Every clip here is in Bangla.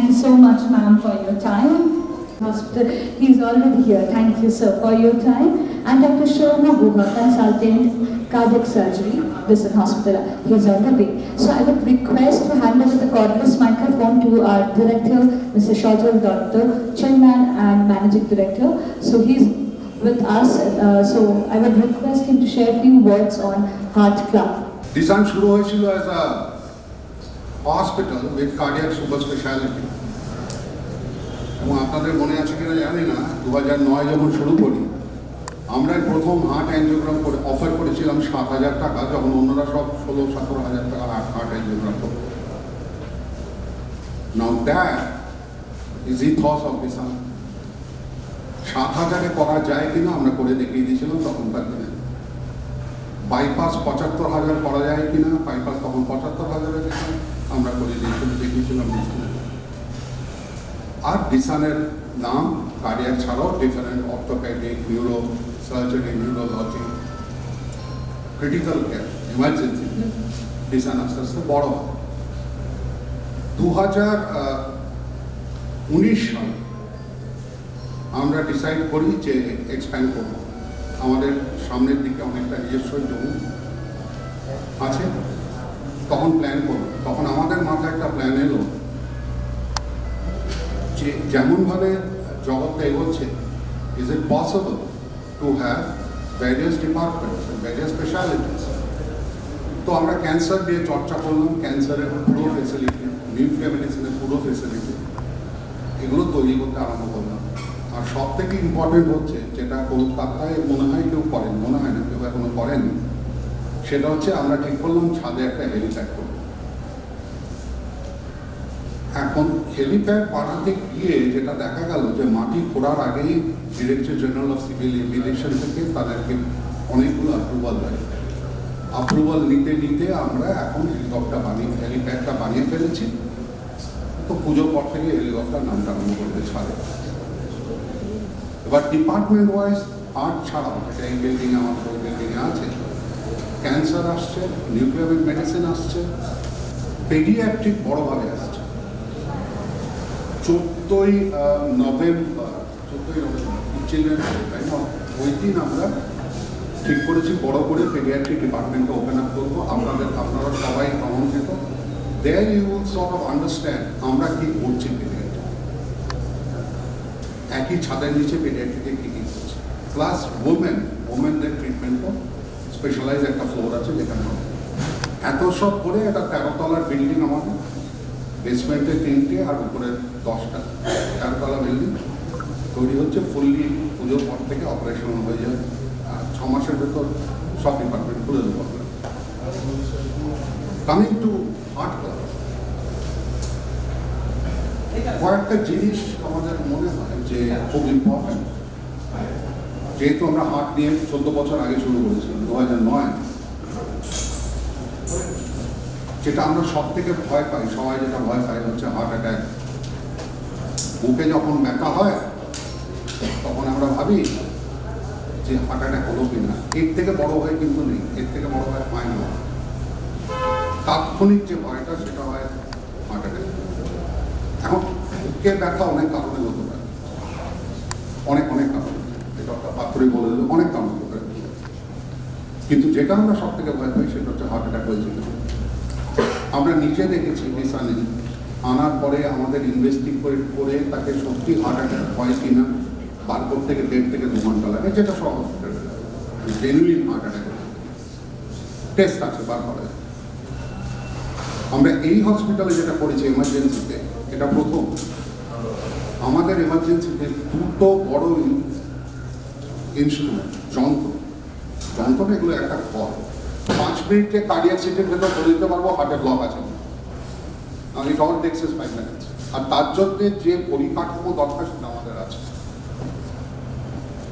you so much, ma'am, for your time. Hospital, he's already here. Thank you, sir, for your time. And Dr. Sharma Guha, consultant, cardiac surgery, Vision Hospital. He's on the way. So I would request to hand over the cordless microphone to our director, Mr. Shajal Doctor, chairman and managing director. So he's with us. So I would request him to share a few words on Heart Club. Disan shuru hoyechilo as a hospital with cardiac super specialty. এবং আপনাদের মনে আছে কিনা জানি না 2009 যখন শুরু করি আমরা প্রথম হার্ট অ্যাঞ্জিওগ্রাম করে অফার করেছিলাম 7,000 টাকা, যখন অন্যরা সব 16-17,000 টাকা হার্ট অ্যাঞ্জিওগ্রাম করত। Now that is ethos of Desun. 7,000-এ করা যায় কিনা আমরা করে দেখিয়ে দিয়েছিলাম তখনকার দিনে। বাইপাস 75,000 করা যায় কিনা, বাইপাস তখন 75,000-এ আমরা করে দেখিয়েছিলাম। আর ডিসানের নাম কার্ডিয়াক ছাড়াও different orthopaedic, neuro surgery, neurology, critical care, এমার্জেন্সিতে ডিসান আস্তে আস্তে বড় হয়। 2019 সালে আমরা ডিসাইড করি যে এক্সপ্যান্ড করব। আমাদের সামনের দিকে অনেকটা নিজস্ব জমি আছে, তখন প্ল্যান করব। তখন আমাদের মাথায় একটা প্ল্যান এলো যে যেমনভাবে জগৎটা এগোচ্ছে, is it possible to have various departments and various specialities. তো আমরা ক্যান্সার দিয়ে চর্চা করলাম, ক্যান্সারের পুরো ফেসিলিটি, নিউক্লিয়ার মেডিসিনের পুরো ফেসিলিটি, এগুলো তৈরি করতে আরম্ভ করলাম। আর সব থেকে ইম্পর্টেন্ট হচ্ছে, যেটা কলকাতায় মনে হয় কেউ করেন, মনে হয় না কেউ এখনো করেনি, সেটা হচ্ছে আমরা ঠিক করলাম ছাদে একটা হেলিপ্যাড করব। এখন হেলিপ্যাড বানাতে গিয়ে যেটা দেখা গেল যে মাটি খোঁড়ার আগেই director general of civil aviation থেকে তাদেরকে অনেকগুলো অ্যাপ্রুভাল দেয়। অ্যাপ্রুভাল নিতে নিতে আমরা এখন হেলিপ্যাডটা বানিয়ে ফেলেছি। তো পুজোর পর থেকে হেলিকপ্টার নামটা আরম্ভ করতে ছাড়ে। এবার ডিপার্টমেন্ট ওয়াইজ হার্ট ছাড়াও, যেটা এই বিল্ডিংয়ে আমাদের ওই বিল্ডিংয়ে আছে, ক্যান্সার আসছে, নিউক্লিয়ার মেডিসিন আসছে, পেডিয়াট্রিক বড়ভাবে আসছে। 14ই নভেম্বর চিলড্রেন তাই না, ওই দিন আমরা ঠিক করেছি বড় করে পেডিয়াট্রিক ডিপার্টমেন্টকে ওপেন আপ করবো। আপনারা সবাই আমন্ত্রিত। There you will sort of understand আমরা কি করছি পেডিয়াট্রিক, একই ছাদের নিচে পেডিয়াট্রিকে কী কী করছে, প্লাস ওমেনদের ট্রিটমেন্টও স্পেশালাইজ একটা ফ্লোর আছে যেখানে এত সব করে একটা 13 তলার বিল্ডিং আমাদের, বেসমেন্টে 3টে আর উপরে 10টা, 13 তলা বিল্ডিং তৈরি হচ্ছে। ফুললি পুজোর পর থেকে অপারেশন হয়ে যাবে, আর 6 মাসের ভেতর সব ডিপার্টমেন্ট খুলে দেবো। কামিং টু হার্ট ক্লাব, কয়েকটা জিনিস আমাদের মনে হয় যে খুব ইম্পর্টেন্ট। যেহেতু আমরা হার্ট নিয়ে 14 বছর আগে শুরু করেছিলাম, 2009, যেটা আমরা সব থেকে ভয় পাই, সবাই যেটা ভয় পাই হচ্ছে হার্ট অ্যাটাক। বুকে যখন ব্যথা হয় তখন আমরা ভাবি যে হার্ট অ্যাটাক হলো কিনা, এর থেকে বড় ভয় কিন্তু নেই, এর থেকে বড় ভয় হয় না। তাৎক্ষণিক যে ভয়টা সেটা হয় হার্ট অ্যাটাক। এখন বুকে ব্যথা অনেক কারণে হতে পারে, অনেক কারণ, এটা একটা পাত্রই বলে দেবে, অনেক কারণ হতে পারে। কিন্তু যেটা আমরা সব থেকে ভয় পাই সেটা হচ্ছে হার্ট অ্যাটাক হয়েছিল। আমরা নিচে দেখেছি ডিসানে আনার পরে আমাদের ইনভেস্টিগেট করে তাকে সত্যি হার্ট অ্যাটাক হয় কিনা বার করতে থেকে 1.5 থেকে 2 ঘন্টা লাগে, যেটা সব হসপিটালে জেনুইন হার্ট অ্যাটাক টেস্ট আছে বার করা যায়। আমরা এই হসপিটালে যেটা করেছি এমার্জেন্সিতে, এটা প্রথম আমাদের এমার্জেন্সিতে 2টো বড় ইনস্ট্রুমেন্ট, যন্ত্রটা এগুলো একটা ঘর, 5 মিনিটে কার্ডিয়াক সিটের ভেতর ধরে দিতে পারবো হার্টে ব্লক আছে, আমি ইট অল টেকস 5 মিনিটস। আর তার জন্য যে পরিকাঠামো দরকার সেটা আমাদের আছে।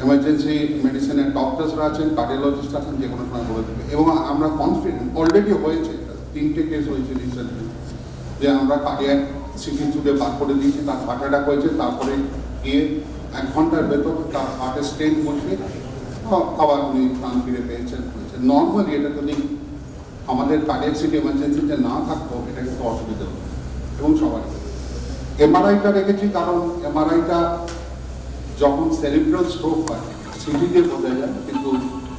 এমার্জেন্সি মেডিসিনের ডক্টরসরা আছেন, কার্ডিওলজিস্ট আছেন, যে কোনো সময় বলে দেবে। এবং আমরা কনফিডেন্ট, অলরেডি হয়েছে 3টে কেস হয়েছে রিসেন্টলি, যে আমরা কার্ডিয়াক সিটি চুড়ে বার করে দিয়েছি, তার হার্ট অ্যাটাক হয়েছে, তারপরে গিয়ে 1 ঘন্টার ভেতর তার হার্টের স্টেন বসে আবার উনি প্রাণ ফিরে পেয়েছেন। নর্মালি এটা যদি আমাদের কার্ডিয়াক সিটি এমার্জেন্সিতে না থাকতো এটা কিন্তু অসুবিধা হতো এবং সবাই। এমআরআইটা রেখেছি কারণ এমআরআইটা যখন সেরিব্রাল স্ট্রোক হয় সিটি দিয়ে বোঝা যায়, কিন্তু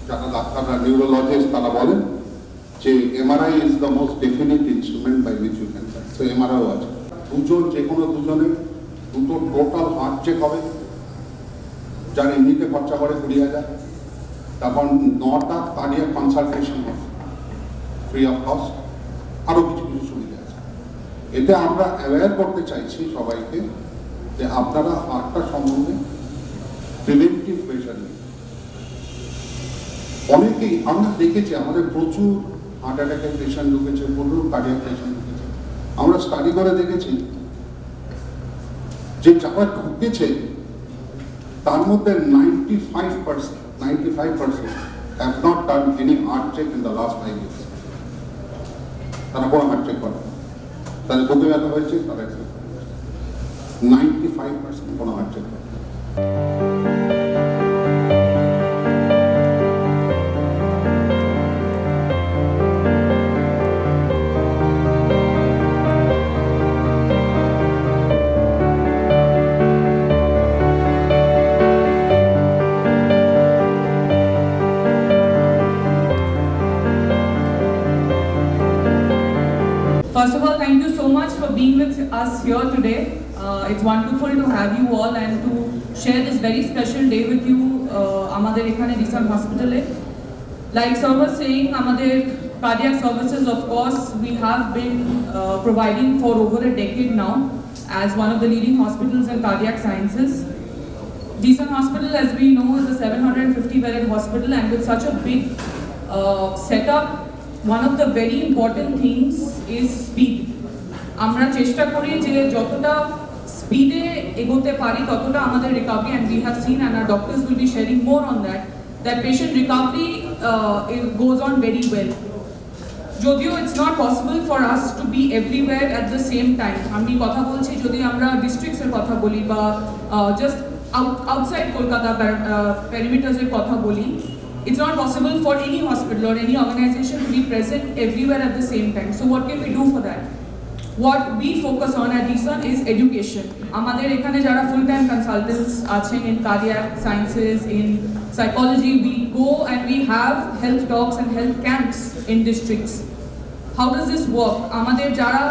যারা ডাক্তাররা নিউরোলজিস্ট তারা বলেন যে MRI is the most definite instrument by which you can track. তো এমআরআইও আছে। দুজন যে কোনো দুজনে দুটো টোটাল হার্ট চেক হবে, যার এমনিতে খরচা করে 20,000। তারপর 9টা কার্ডিয়াক কনসালটেশন হবে ফ্রি অফ কস্ট। আরও কিছু কিছু সুবিধা আছে। এতে আমরা অ্যাওয়্যার করতে চাইছি সবাইকে যে আপনারা হার্টটা সম্বন্ধে প্রিভেন্টিভ মেজার নিন। অনেকেই আমরা দেখেছি আমাদের প্রচুর হার্ট অ্যাটাকের পেশেন্ট ঢুকেছে, প্রচুর কার্ডিয়াক পেশেন্ট ঢুকেছে। আমরা স্টাডি করে দেখেছি যে যারা ঢুকেছে তার মধ্যে 95% have not done any heart check in the last 5 years. তারা কোনো হার্ট চেক করে, তাদের বুকে ব্যথা হয়েছে, তারা 95% কোনো হার্ট চেক করে। First of all, thank you so much for being with us here today. It's wonderful to have you all and to share this very special day with you. Amader ekhane Dissan Hospital. Like sir was saying, amader cardiac services, of course, we have been providing for over a decade now as one of the leading hospitals in cardiac sciences. Dissan Hospital, as we know, is a 750-bedded hospital, and with such a big setup, one of the very important things is speed. আমরা চেষ্টা করি যে যতটা স্পিডে এগোতে পারি ততটা আমাদের recovery, and we have seen and our doctors will be sharing more on that patient recovery it goes on very well. যদিও it's not possible for us to be everywhere at the same time. আমি কথা বলছি যদি আমরা ডিস্ট্রিক্টস এর কথা বলি বা জাস্ট outside Kolkata perimeters এর কথা বলি, it's not possible for any hospital or any organization to be present everywhere at the same time. So what can we do for that? What we focus on at Dissan is education. Amader ekhane jara full-time consultants achen in cardiac sciences, in psychology, we go and we have health talks and health camps in districts. How does this work? Amader jara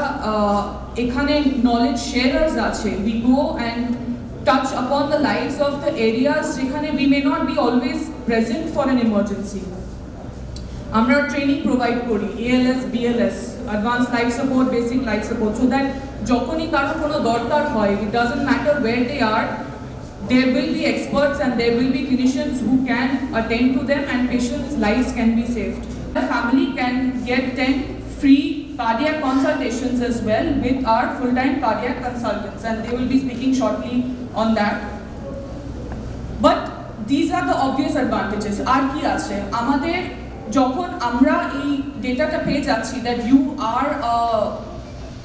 ekhane knowledge sharers ache, we go and touch upon the lives of the areas jekhane we may not be always present for an emergency. Amra training provide kori, ALS, BLS, advanced life support, basic life support, so that jokhoni karo kono dorkar hoy, it doesn't matter where they are, there will be experts and there will be clinicians who can attend to them and patients' lives can be saved. The family can get 10 free cardiac consultations as well with our full-time cardiac consultants, and they will be speaking shortly on that. But these are the obvious advantages. Ar ki ache amader jokhon amra ei data ta peye jacchi that you are a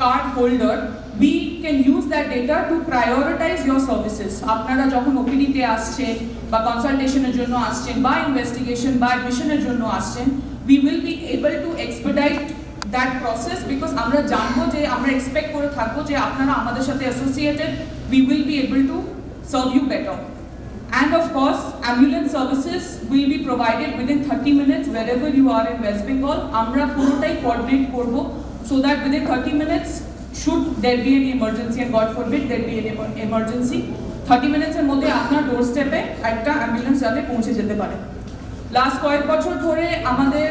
card holder, we can use that data to prioritize your services. Apnara jokhon OPD te aschen ba consultation er jonno aschen ba investigation ba admission er jonno aschen, we will be able to expedite that process because amra janbo je amra expect kore thakbo je apnara amader sathe associated, we will be able to serve you better. And of course, ambulance services will be provided within 30 minutes wherever you are in West Bengal. Amra purotai coordinate korbo so that within 30 minutes, should there be any emergency, and God forbid there be any emergency, 30 minutes er moddhe apnar doorstep e ekta ambulance jate পৌঁছে যেতে পারে। Last কয়েক বছর ধরে আমাদের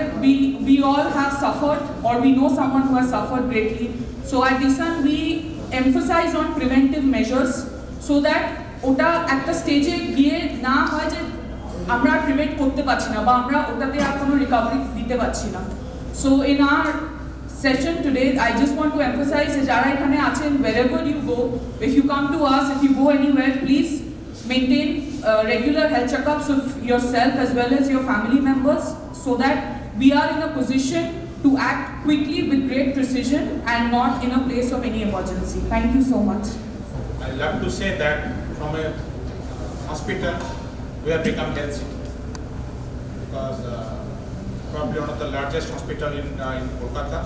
we all have suffered or we know someone who has suffered greatly. So at Dissan we emphasize on preventive measures so that ওটা একটা স্টেজে গিয়ে না হয় যে আমরা প্রিভেন্ট করতে পারছি না বা আমরা ওটাতে আর কোনো রিকভারি দিতে পারছি না। So in our session today I just want to emphasise যে যারা এখানে আছেন, wherever you go, if you come to us, if you go anywhere, please maintain regular health checkups of yourself as well as your family members so that we are in a position to act quickly with great precision and not in a place of any emergency. Thank you so much. I love to say that from a hospital we have become health city because probably one of the largest hospital in Kolkata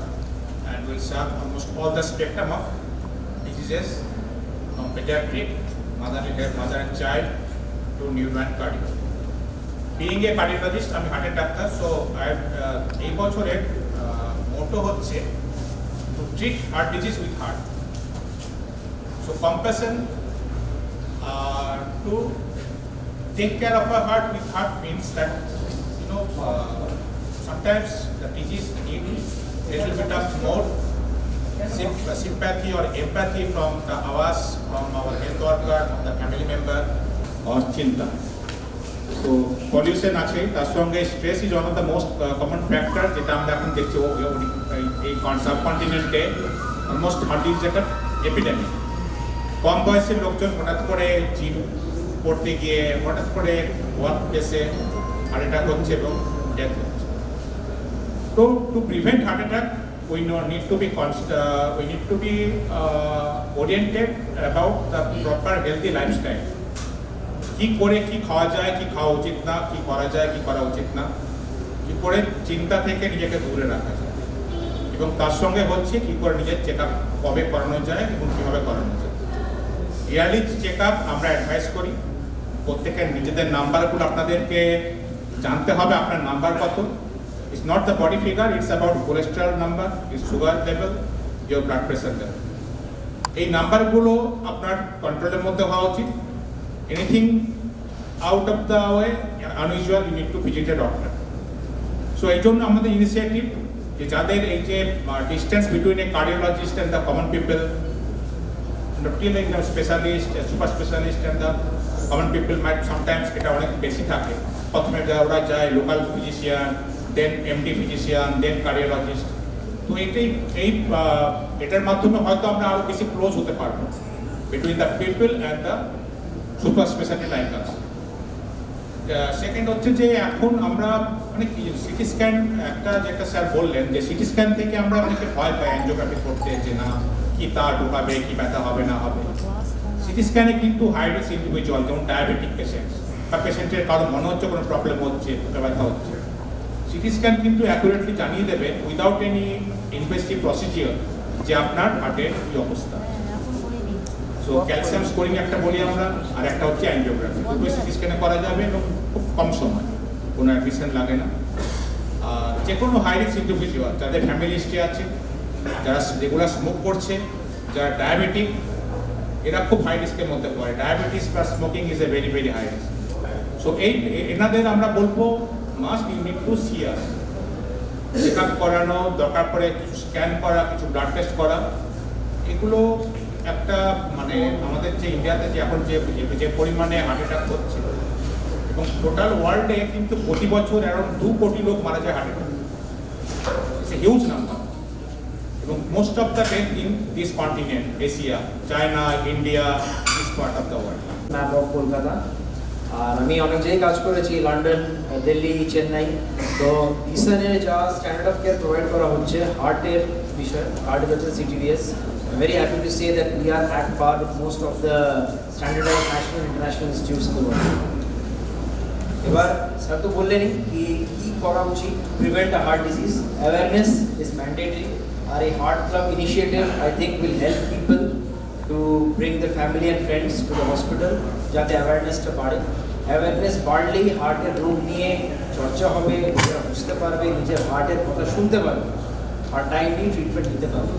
and will serve almost all the spectrum of diseases from pediatric, mother and child to newborn cardio. Being a cardiologist, আমি হার্টের ডাক্তার, so এই বছরের মোটো হচ্ছে to treat heart disease with heart. So compassion to take care of a heart with heart means that sometimes the disease needs a little bit of more sympathy or empathy from us, from our health worker, from the family member, or chinta. So pollution আছে, তার সঙ্গে stress is one of the most common factor যেটা আমরা এখন দেখছি এই সাবকন্টিনেন্টে অলমোস্ট হার্ট ডিজিজ একটা এপিডেমিক। কম বয়সের লোকজন হঠাৎ করে জিম করতে গিয়ে হঠাৎ করে ওয়ার্ক প্লেসে হার্ট অ্যাটাক হচ্ছে এবং ডেথ হচ্ছে। তো to prevent heart attack we need to be oriented about the proper healthy lifestyle. কি করে কি খাওয়া যায়, কি খাওয়া উচিত না, কি করা যায়, কি করা উচিত না, কি করে চিন্তা থেকে নিজেকে দূরে রাখা যায়, এবং তার সঙ্গে হচ্ছে কি করে নিজের চেক আপ কবে করানো যায় এবং কীভাবে করানো যায়। ইয়ারলি চেক আপ আমরা অ্যাডভাইস করি। প্রত্যেকের নিজেদের নাম্বারগুলো আপনাদেরকে জানতে হবে, আপনার নাম্বার কত। It's not the body figure, it's about cholesterol number, it's sugar level, your blood pressure level. এই নাম্বারগুলো আপনার কন্ট্রোলের মধ্যে হওয়া উচিত। Anything out of the way, unusual, you need to visit a doctor. So এই জন্য আমাদের ইনিশিয়েটিভ যে যাদের এই যে distance between a cardiologist and the common people, specialist, super specialist and the common people might sometimes এটা অনেক বেশি থাকে। প্রথমে ওরা যায় local physician, then MD physician, then cardiologist. তো এটার মাধ্যমে হয়তো আমরা আরও বেশি ক্লোজ হতে পারবো between the people and the super speciality like us. Second হচ্ছে যে এখন আমরা মানে সিটি স্ক্যান একটা যেটা স্যার বললেন যে সিটি স্ক্যান থেকে আমরা অনেকে ভয় পাই অ্যাঞ্জিওগ্রাফি করতে, যে না কি তার ঢোকাবে, কি ব্যথা হবে না হবে। সিটি স্ক্যানে কিন্তু হাই রিস্ক ইন্ডিভিজুয়াল যেমন ডায়াবেটিক পেশেন্ট বা পেশেন্টের কারো মনে হচ্ছে কোনো প্রবলেম হচ্ছে, ব্যথা হচ্ছে, সিটি স্ক্যান কিন্তু অ্যাকুরেটলি জানিয়ে দেবে উইদাউট এনি ইনভেস্টিভ প্রসিজিওর যে আপনার হার্টের কী অবস্থা। সো ক্যালসিয়াম স্কোরিং একটা বলি আমরা, আর একটা হচ্ছে অ্যাঞ্জিওগ্রাফি। দুটোই সিটি স্ক্যানে করা যাবে এবং খুব কম সময়, কোনো অ্যাডমিশন লাগে না। যে কোনো হাই রিস্ক ইন্ডিভিজুয়াল যাদের ফ্যামিলি হিস্ট্রি আছে, যারা রেগুলার স্মোক করছে, যারা ডায়াবেটিক, এরা খুব হাই রিস্কের মধ্যে পড়ে। Diabetes plus smoking is a very very high risk. So এনাদের আমরা বলবো must you need to see us, check up করানো, দরকার পড়ে কিছু স্ক্যান করা, কিছু ব্লাড টেস্ট করা। এগুলো একটা মানে আমাদের যে ইন্ডিয়াতে যে এখন যে পরিমাণে হার্ট অ্যাটাক হচ্ছে, এবং টোটাল ওয়ার্ল্ডে কিন্তু প্রতি বছর অ্যারাউন্ড 2 কোটি লোক মারা যায় heart attack. It's a huge number, এবং most of the death in this continent, Asia, China, India, this part of the world. Map of Kolkata. আর আমি অনেক জায়গায় কাজ করেছি, লন্ডন, দিল্লি, চেন্নাই। তো ইসানে যা স্ট্যান্ডার্ড অফ কেয়ার প্রোভাইড করা হচ্ছে হার্টের বিষয়ে, cardiology, CTVS, I'm very happy to say that we are at par with most of the standardized national and international institutes in the world. এবার স্যার তো বললেনই কি কি করা উচিত to prevent a heart disease. Awareness is mandatory. আর এই heart club initiative I think will help people to bring their family and friends to the hospital যাতে অ্যাওয়ারনেসটা বাড়ে। অ্যাওয়ারনেস বাড়লেই হার্টের রোগ নিয়ে চর্চা হবে, নিজেরা বুঝতে পারবে, নিজের হার্টের কথা শুনতে পারবে, আর টাইমলি ট্রিটমেন্ট নিতে পারবে।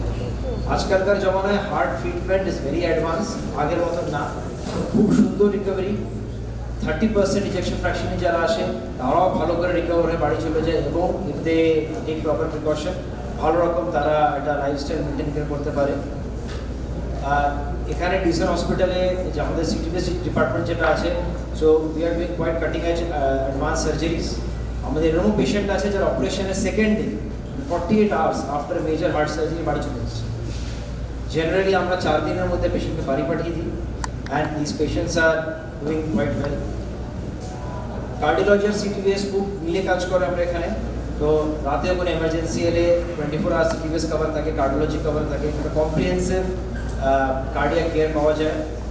আজকালকার জমানায় heart treatment is very advance, আগের মতন না, খুব সুন্দর রিকভারি। 30% ইজেকশন ফ্র্যাকশনে যারা আসে তারাও ভালো করে রিকভার হয়ে বাড়ি চলে যায়, এবং if they take proper precaution ভালো রকম তারা একটা লাইফস্টাইল মেনটেন করতে পারে। আর এখানে ডিসন হসপিটালে যে আমাদের সিটিভিএস ডিপার্টমেন্ট যেটা আছে, so we are doing quite cutting edge advance surgeries. আমাদের এরকম পেশেন্ট আছে যারা অপারেশনের second day 48 hours after major heart surgery বাড়ি চলে এসেছে। জেনারেলি আমরা 4 দিনের মধ্যে পেশেন্টকে বাড়ি পাঠিয়ে দিই, and this patients are doing quite well. Cardiology আর সিটিভিএস খুব মিলে কাজ করে আমরা এখানে। তো রাতে কোনো এমার্জেন্সি এলে 24 আওয়ার্স সিটিভিএস কভার থাকে, কার্ডিওলজি কভার থাকে, একটা কম্প্রিহেন্সিভ কার্ডিয়াক কেয়ার পাওয়া যায়।